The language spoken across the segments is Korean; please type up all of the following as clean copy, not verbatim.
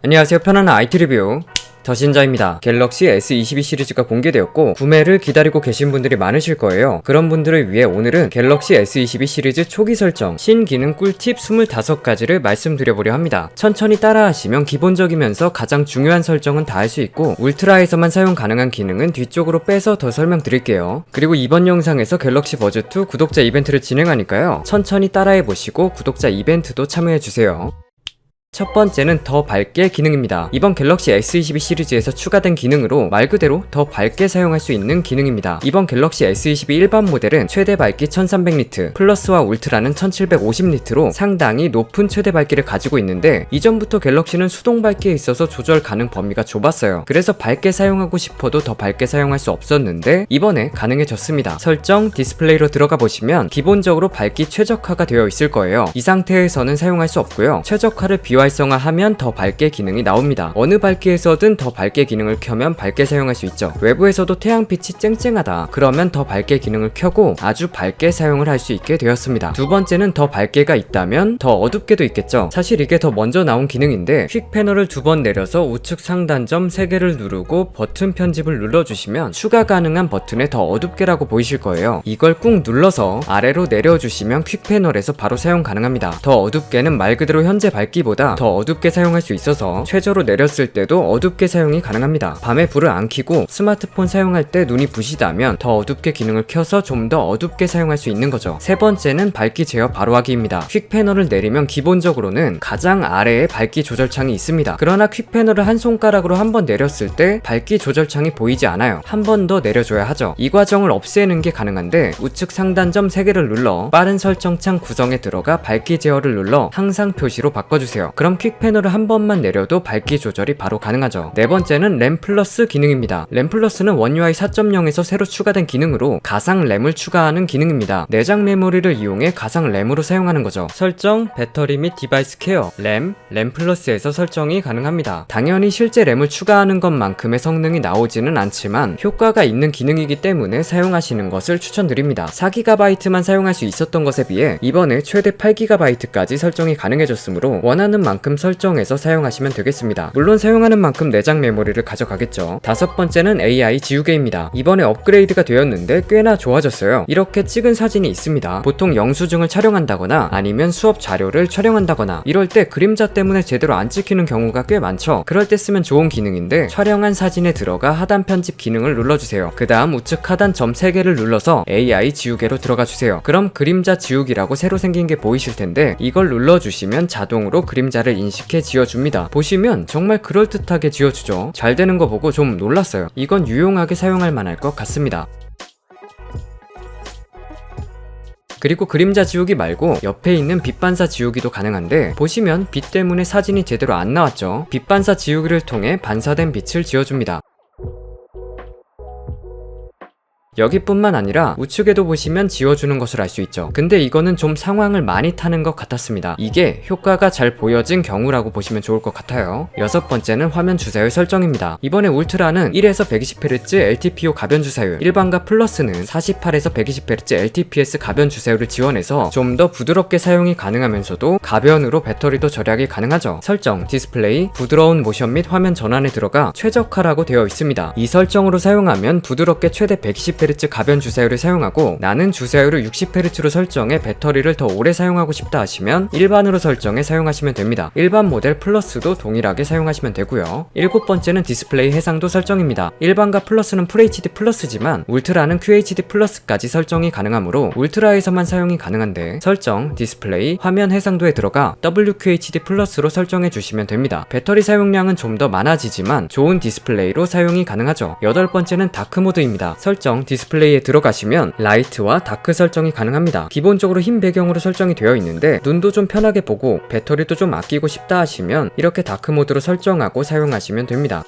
안녕하세요. 편안한 IT 리뷰 더신자입니다. 갤럭시 S22 시리즈가 공개되었고 구매를 기다리고 계신 분들이 많으실 거예요. 그런 분들을 위해 오늘은 갤럭시 S22 시리즈 초기 설정, 신기능 꿀팁 25가지를 말씀드려보려 합니다. 천천히 따라하시면 기본적이면서 가장 중요한 설정은 다 할 수 있고 울트라에서만 사용 가능한 기능은 뒤쪽으로 빼서 더 설명드릴게요. 그리고 이번 영상에서 갤럭시 버즈2 구독자 이벤트를 진행하니까요. 천천히 따라해보시고 구독자 이벤트도 참여해주세요. 첫 번째는 더 밝게 기능입니다. 이번 갤럭시 S22 시리즈에서 추가된 기능으로 말 그대로 더 밝게 사용할 수 있는 기능입니다. 이번 갤럭시 S22 일반 모델은 최대 밝기 1300니트, 플러스와 울트라는 1750니트로 상당히 높은 최대 밝기를 가지고 있는데 이전부터 갤럭시는 수동 밝기에 있어서 조절 가능 범위가 좁았어요. 그래서 밝게 사용하고 싶어도 더 밝게 사용할 수 없었는데 이번에 가능해졌습니다. 설정, 디스플레이로 들어가 보시면 기본적으로 밝기 최적화가 되어 있을 거예요. 이 상태에서는 사용할 수 없고요. 최적화를 비활성화하면 더 밝게 기능이 나옵니다. 어느 밝기에서든 더 밝게 기능을 켜면 밝게 사용할 수 있죠. 외부에서도 태양빛이 쨍쨍하다 그러면 더 밝게 기능을 켜고 아주 밝게 사용을 할 수 있게 되었습니다. 두 번째는 더 밝게가 있다면 더 어둡게도 있겠죠. 사실 이게 더 먼저 나온 기능인데 퀵 패널을 두 번 내려서 우측 상단점 3개를 누르고 버튼 편집을 눌러주시면 추가 가능한 버튼에 더 어둡게라고 보이실 거예요. 이걸 꾹 눌러서 아래로 내려주시면 퀵 패널에서 바로 사용 가능합니다. 더 어둡게는 말 그대로 현재 밝기보다 더 어둡게 사용할 수 있어서 최저로 내렸을 때도 어둡게 사용이 가능합니다. 밤에 불을 안 켜고 스마트폰 사용할 때 눈이 부시다면 더 어둡게 기능을 켜서 좀 더 어둡게 사용할 수 있는 거죠. 세 번째는 밝기 제어 바로하기입니다. 퀵 패널을 내리면 기본적으로는 가장 아래에 밝기 조절창이 있습니다. 그러나 퀵 패널을 한 손가락으로 한번 내렸을 때 밝기 조절창이 보이지 않아요. 한 번 더 내려줘야 하죠. 이 과정을 없애는 게 가능한데 우측 상단점 3개를 눌러 빠른 설정창 구성에 들어가 밝기 제어를 눌러 항상 표시로 바꿔주세요. 그럼 퀵 패널을 한 번만 내려도 밝기 조절이 바로 가능하죠. 네 번째는 램 플러스 기능입니다. 램 플러스는 원 UI 4.0에서 새로 추가된 기능으로 가상 램을 추가하는 기능입니다. 내장 메모리를 이용해 가상 램으로 사용하는 거죠. 설정, 배터리 및 디바이스 케어, 램 플러스에서 설정이 가능합니다. 당연히 실제 램을 추가하는 것만큼의 성능이 나오지는 않지만 효과가 있는 기능이기 때문에 사용하시는 것을 추천드립니다. 4GB만 사용할 수 있었던 것에 비해 이번에 최대 8GB까지 설정이 가능해졌으므로 원하는 만큼 설정해서 사용하시면 되겠습니다. 물론 사용하는 만큼 내장 메모리를 가져가겠죠. 다섯 번째는 AI 지우개입니다. 이번에 업그레이드가 되었는데 꽤나 좋아졌어요. 이렇게 찍은 사진이 있습니다. 보통 영수증을 촬영한다거나 아니면 수업 자료를 촬영한다거나 이럴 때 그림자 때문에 제대로 안 찍히는 경우가 꽤 많죠. 그럴 때 쓰면 좋은 기능인데 촬영한 사진에 들어가 하단 편집 기능을 눌러주세요. 그 다음 우측 하단 점 3개를 눌러서 AI 지우개로 들어가주세요. 그럼 그림자 지우기라고 새로 생긴 게 보이실 텐데 이걸 눌러주시면 자동으로 그림자를 인식해 지워줍니다. 보시면 정말 그럴듯하게 지워주죠. 잘 되는 거 보고 좀 놀랐어요. 이건 유용하게 사용할 만할 것 같습니다. 그리고 그림자 지우기 말고 옆에 있는 빛 반사 지우기도 가능한데 보시면 빛 때문에 사진이 제대로 안 나왔죠. 빛 반사 지우기를 통해 반사된 빛을 지워줍니다. 여기뿐만 아니라 우측에도 보시면 지워주는 것을 알 수 있죠. 근데 이거는 좀 상황을 많이 타는 것 같았습니다. 이게 효과가 잘 보여진 경우라고 보시면 좋을 것 같아요. 여섯 번째는 화면 주사율 설정입니다. 이번에 울트라는 1에서 120Hz LTPO 가변 주사율, 일반과 플러스는 48에서 120Hz LTPS 가변 주사율을 지원해서 좀 더 부드럽게 사용이 가능하면서도 가변으로 배터리도 절약이 가능하죠. 설정, 디스플레이, 부드러운 모션 및 화면 전환에 들어가 최적화라고 되어 있습니다. 이 설정으로 사용하면 부드럽게 최대 120Hz 가변 주사율을 사용하고 나는 주사율을 60Hz로 설정해 배터리를 더 오래 사용하고 싶다 하시면 일반으로 설정해 사용하시면 됩니다. 일반 모델 플러스도 동일하게 사용하시면 되고요. 일곱 번째는 디스플레이 해상도 설정입니다. 일반과 플러스는 FHD 플러스지만 울트라는 QHD 플러스까지 설정이 가능하므로 울트라에서만 사용이 가능한데 설정, 디스플레이, 화면 해상도에 들어가 WQHD 플러스로 설정해 주시면 됩니다. 배터리 사용량은 좀 더 많아지지만 좋은 디스플레이로 사용이 가능하죠. 여덟 번째는 다크 모드입니다. 설정, 디스플레이에 들어가시면 라이트와 다크 설정이 가능합니다. 기본적으로 흰 배경으로 설정이 되어 있는데 눈도 좀 편하게 보고 배터리도 좀 아끼고 싶다 하시면 이렇게 다크 모드로 설정하고 사용하시면 됩니다.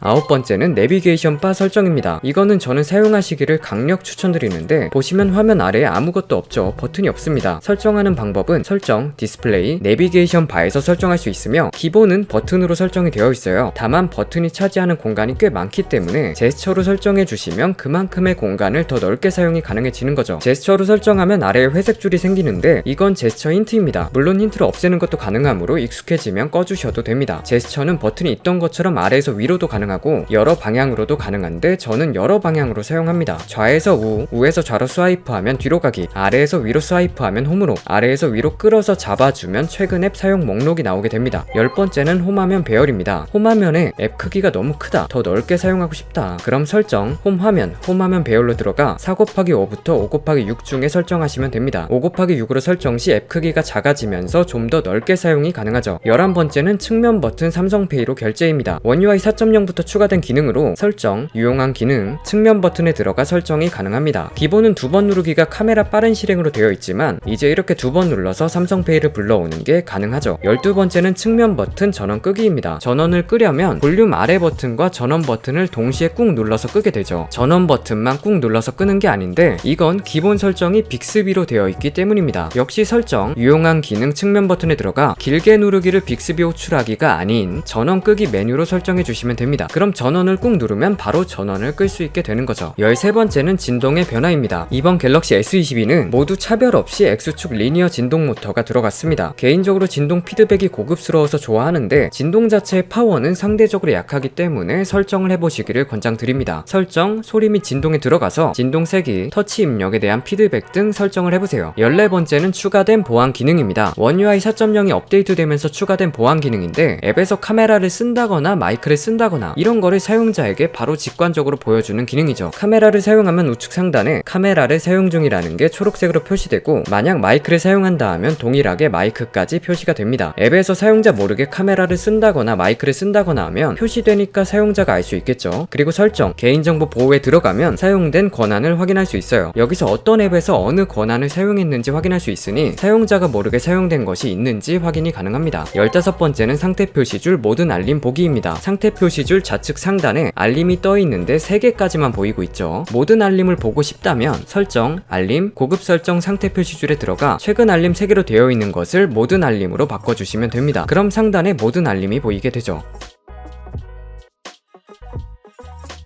9번째는 내비게이션 바 설정입니다. 이거는 저는 사용하시기를 강력 추천드리는데 보시면 화면 아래에 아무것도 없죠. 버튼이 없습니다. 설정하는 방법은 설정, 디스플레이, 내비게이션 바에서 설정할 수 있으며 기본은 버튼으로 설정이 되어 있어요. 다만 버튼이 차지하는 공간이 꽤 많기 때문에 제스처로 설정해 주시면 그만큼의 공간을 더 넓게 사용이 가능해지는 거죠. 제스처로 설정하면 아래에 회색 줄이 생기는데 이건 제스처 힌트입니다. 물론 힌트를 없애는 것도 가능하므로 익숙해지면 꺼주셔도 됩니다. 제스처는 버튼이 있던 것처럼 아래에서 위로도 가능하고 여러 방향으로도 가능한데 저는 여러 방향으로 사용합니다. 좌에서 우, 우에서 좌로 스와이프하면 뒤로 가기, 아래에서 위로 스와이프하면 홈으로, 아래에서 위로 끌어서 잡아주면 최근 앱 사용 목록이 나오게 됩니다. 10번째는 홈화면 배열입니다. 홈화면에 앱 크기가 너무 크다, 더 넓게 사용하고 싶다. 그럼 설정, 홈화면 배열로 들어가 4곱하기5부터 5곱하기6 중에 설정하시면 됩니다. 5곱하기6으로 설정 시 앱 크기가 작아지면서 좀 더 넓게 사용이 가능하죠. 11번째는 측면 버튼 삼성페이로 결제입니다. 원 UI 4.0부터 추가된 기능으로 설정, 유용한 기능, 측면 버튼에 들어가 설정이 가능합니다. 기본은 2번 누르기가 카메라 빠른 실행으로 되어 있지만 이제 이렇게 2번 눌러서 삼성페이를 불러오는 게 가능하죠. 12번째는 측면 버튼 전원 끄기입니다. 전원을 끄려면 볼륨 아래 버튼과 전원 버튼을 동시에 꾹 눌러서 끄게 되죠. 전원 버튼만 꾹 눌러서 끄는 게 아닌데 이건 기본 설정이 빅스비로 되어 있기 때문입니다. 역시 설정, 유용한 기능 측면 버튼에 들어가 길게 누르기를 빅스비 호출하기가 아닌 전원 끄기 메뉴로 설정해 주시면 됩니다. 그럼 전원을 꾹 누르면 바로 전원을 끌 수 있게 되는 거죠. 13번째는 진동의 변화입니다. 이번 갤럭시 S22는 모두 차별 없이 X축 리니어 진동 모터가 들어갔습니다. 개인적으로 진동 피드백이 고급스러워서 좋아하는데 진동 자체의 파워는 상대적으로 약하기 때문에 설정을 해보시기를 권장드립니다. 설정, 소리 및 진동에 들어가서 진동 세기, 터치 입력에 대한 피드백 등 설정을 해보세요. 14번째는 추가된 보안 기능입니다. 원 UI 4.0이 업데이트되면서 추가된 보안 기능인데 앱에서 카메라를 쓴다거나 마이크를 쓴다거나 이런 거를 사용자에게 바로 직관적으로 보여주는 기능이죠. 카메라를 사용하면 우측 상단에 카메라를 사용 중이라는 게 초록색으로 표시되고 만약 마이크를 사용한다 하면 동일하게 마이크까지 표시가 됩니다. 앱에서 사용자 모르게 카메라를 쓴다거나 마이크를 쓴다거나 하면 표시되니까 사용자가 알 수 있겠죠. 그리고 설정, 개인정보 보호에 들어가면 사용된 권한을 확인할 수 있어요. 여기서 어떤 앱에서 어느 권한을 사용했는지 확인할 수 있으니 사용자가 모르게 사용된 것이 있는지 확인이 가능합니다. 15번째는 상태 표시줄 모든 알림 보기입니다. 상태 표시줄 좌측 상단에 알림이 떠 있는데 3개까지만 보이고 있죠. 모든 알림을 보고 싶다면 설정, 알림, 고급 설정 상태 표시줄에 들어가 최근 알림 3개로 되어 있는 것을 모든 알림으로 바꿔주시면 됩니다. 그럼 상단에 모든 알림이 보이게 되죠.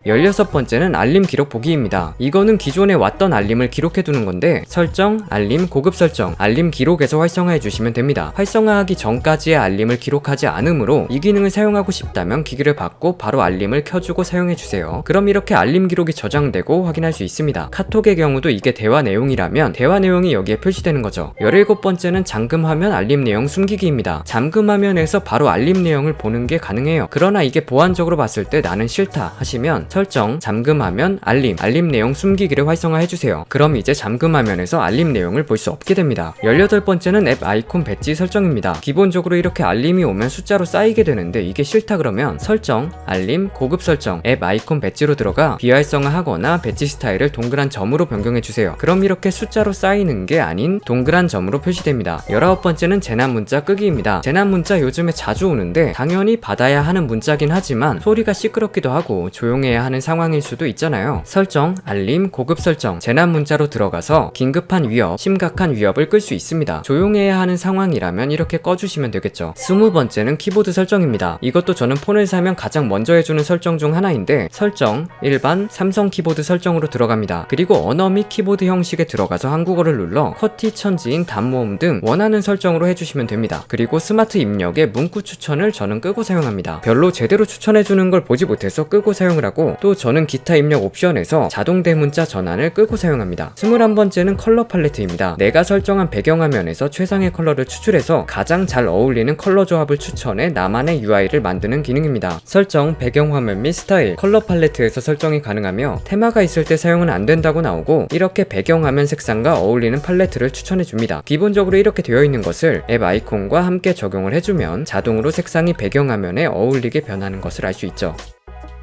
16번째는 알림 기록 보기입니다. 이거는 기존에 왔던 알림을 기록해두는 건데 설정, 알림, 고급 설정, 알림 기록에서 활성화해 주시면 됩니다. 활성화하기 전까지의 알림을 기록하지 않으므로 이 기능을 사용하고 싶다면 기기를 받고 바로 알림을 켜주고 사용해 주세요. 그럼 이렇게 알림 기록이 저장되고 확인할 수 있습니다. 카톡의 경우도 이게 대화 내용이라면 대화 내용이 여기에 표시되는 거죠. 17번째는 잠금 화면 알림 내용 숨기기입니다. 잠금 화면에서 바로 알림 내용을 보는 게 가능해요. 그러나 이게 보안적으로 봤을 때 나는 싫다 하시면 설정, 잠금하면 알림 내용 숨기기를 활성화해주세요. 그럼 이제 잠금화면에서 알림 내용을 볼 수 없게 됩니다. 18번째는 앱 아이콘 배지 설정입니다. 기본적으로 이렇게 알림이 오면 숫자로 쌓이게 되는데 이게 싫다 그러면 설정, 알림, 고급 설정, 앱 아이콘 배지로 들어가 비활성화하거나 배지 스타일을 동그란 점으로 변경해주세요. 그럼 이렇게 숫자로 쌓이는 게 아닌 동그란 점으로 표시됩니다. 19번째는 재난 문자 끄기입니다. 재난 문자 요즘에 자주 오는데 당연히 받아야 하는 문자긴 하지만 소리가 시끄럽기도 하고 조용해야 하는 상황일 수도 있잖아요. 설정, 알림, 고급 설정, 재난 문자로 들어가서 긴급한 위협, 심각한 위협을 끌 수 있습니다. 조용해야 하는 상황이라면 이렇게 꺼주시면 되겠죠. 20번째는 키보드 설정입니다. 이것도 저는 폰을 사면 가장 먼저 해주는 설정 중 하나인데 설정, 일반, 삼성 키보드 설정으로 들어갑니다. 그리고 언어 및 키보드 형식에 들어가서 한국어를 눌러 커티, 천지인, 단모음 등 원하는 설정으로 해주시면 됩니다. 그리고 스마트 입력에 문구 추천을 저는 끄고 사용합니다. 별로 제대로 추천해주는 걸 보지 못해서 끄고 사용을 하고 또 저는 기타 입력 옵션에서 자동 대문자 전환을 끄고 사용합니다. 21번째는 컬러 팔레트입니다. 내가 설정한 배경화면에서 최상의 컬러를 추출해서 가장 잘 어울리는 컬러 조합을 추천해 나만의 UI를 만드는 기능입니다. 설정, 배경화면 및 스타일, 컬러 팔레트에서 설정이 가능하며 테마가 있을 때 사용은 안 된다고 나오고 이렇게 배경화면 색상과 어울리는 팔레트를 추천해줍니다. 기본적으로 이렇게 되어 있는 것을 앱 아이콘과 함께 적용을 해주면 자동으로 색상이 배경화면에 어울리게 변하는 것을 알 수 있죠.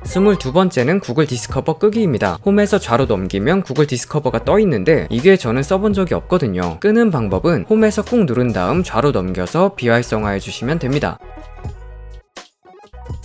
22번째는 구글 디스커버 끄기입니다. 홈에서 좌로 넘기면 구글 디스커버가 떠 있는데 이게 저는 써본 적이 없거든요. 끄는 방법은 홈에서 꾹 누른 다음 좌로 넘겨서 비활성화해 주시면 됩니다.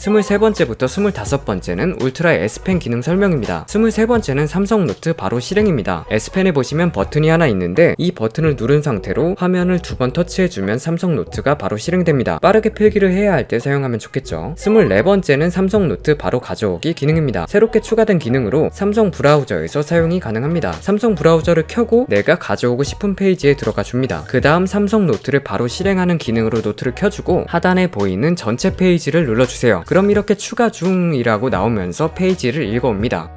23번째부터 25번째는 울트라 S펜 기능 설명입니다. 23번째는 삼성 노트 바로 실행입니다. S펜에 보시면 버튼이 하나 있는데 이 버튼을 누른 상태로 화면을 2번 터치해주면 삼성 노트가 바로 실행됩니다. 빠르게 필기를 해야 할 때 사용하면 좋겠죠. 24번째는 삼성 노트 바로 가져오기 기능입니다. 새롭게 추가된 기능으로 삼성 브라우저에서 사용이 가능합니다. 삼성 브라우저를 켜고 내가 가져오고 싶은 페이지에 들어가 줍니다. 그 다음 삼성 노트를 바로 실행하는 기능으로 노트를 켜주고 하단에 보이는 전체 페이지를 눌러주세요. 그럼 이렇게 추가 중이라고 나오면서 페이지를 읽어옵니다.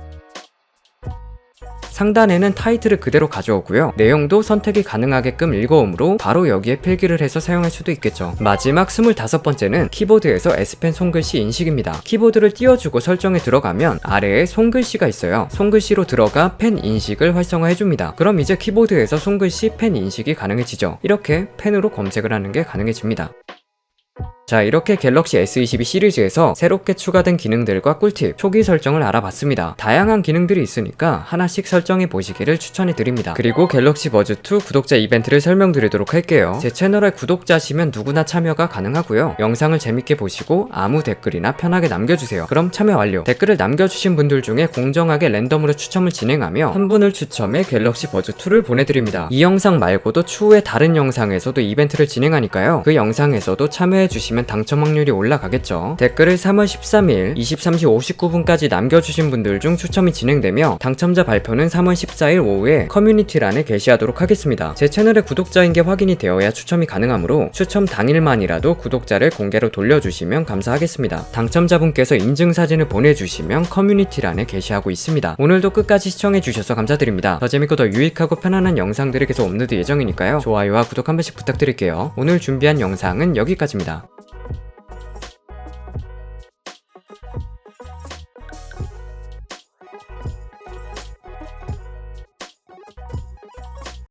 상단에는 타이틀을 그대로 가져오고요. 내용도 선택이 가능하게끔 읽어오므로 바로 여기에 필기를 해서 사용할 수도 있겠죠. 마지막 25번째는 키보드에서 S펜 손글씨 인식입니다. 키보드를 띄워주고 설정에 들어가면 아래에 손글씨가 있어요. 손글씨로 들어가 펜 인식을 활성화해줍니다. 그럼 이제 키보드에서 손글씨 펜 인식이 가능해지죠. 이렇게 펜으로 검색을 하는 게 가능해집니다. 자, 이렇게 갤럭시 S22 시리즈에서 새롭게 추가된 기능들과 꿀팁, 초기 설정을 알아봤습니다. 다양한 기능들이 있으니까 하나씩 설정해 보시기를 추천해드립니다. 그리고 갤럭시 버즈2 구독자 이벤트를 설명드리도록 할게요. 제 채널에 구독자시면 누구나 참여가 가능하고요. 영상을 재밌게 보시고 아무 댓글이나 편하게 남겨주세요. 그럼 참여 완료. 댓글을 남겨주신 분들 중에 공정하게 랜덤으로 추첨을 진행하며 한 분을 추첨해 갤럭시 버즈2를 보내드립니다. 이 영상 말고도 추후에 다른 영상에서도 이벤트를 진행하니까요. 그 영상에서도 참여해주시면 당첨 확률이 올라가겠죠. 댓글을 3월 13일 23시 59분까지 남겨주신 분들 중 추첨이 진행되며 당첨자 발표는 3월 14일 오후에 커뮤니티란에 게시하도록 하겠습니다. 제 채널의 구독자인 게 확인이 되어야 추첨이 가능하므로 추첨 당일만이라도 구독자를 공개로 돌려주시면 감사하겠습니다. 당첨자분께서 인증사진을 보내주시면 커뮤니티란에 게시하고 있습니다. 오늘도 끝까지 시청해주셔서 감사드립니다. 더 재밌고 더 유익하고 편안한 영상들이 계속 업로드 예정이니까요. 좋아요와 구독 한 번씩 부탁드릴게요. 오늘 준비한 영상은 여기까지입니다.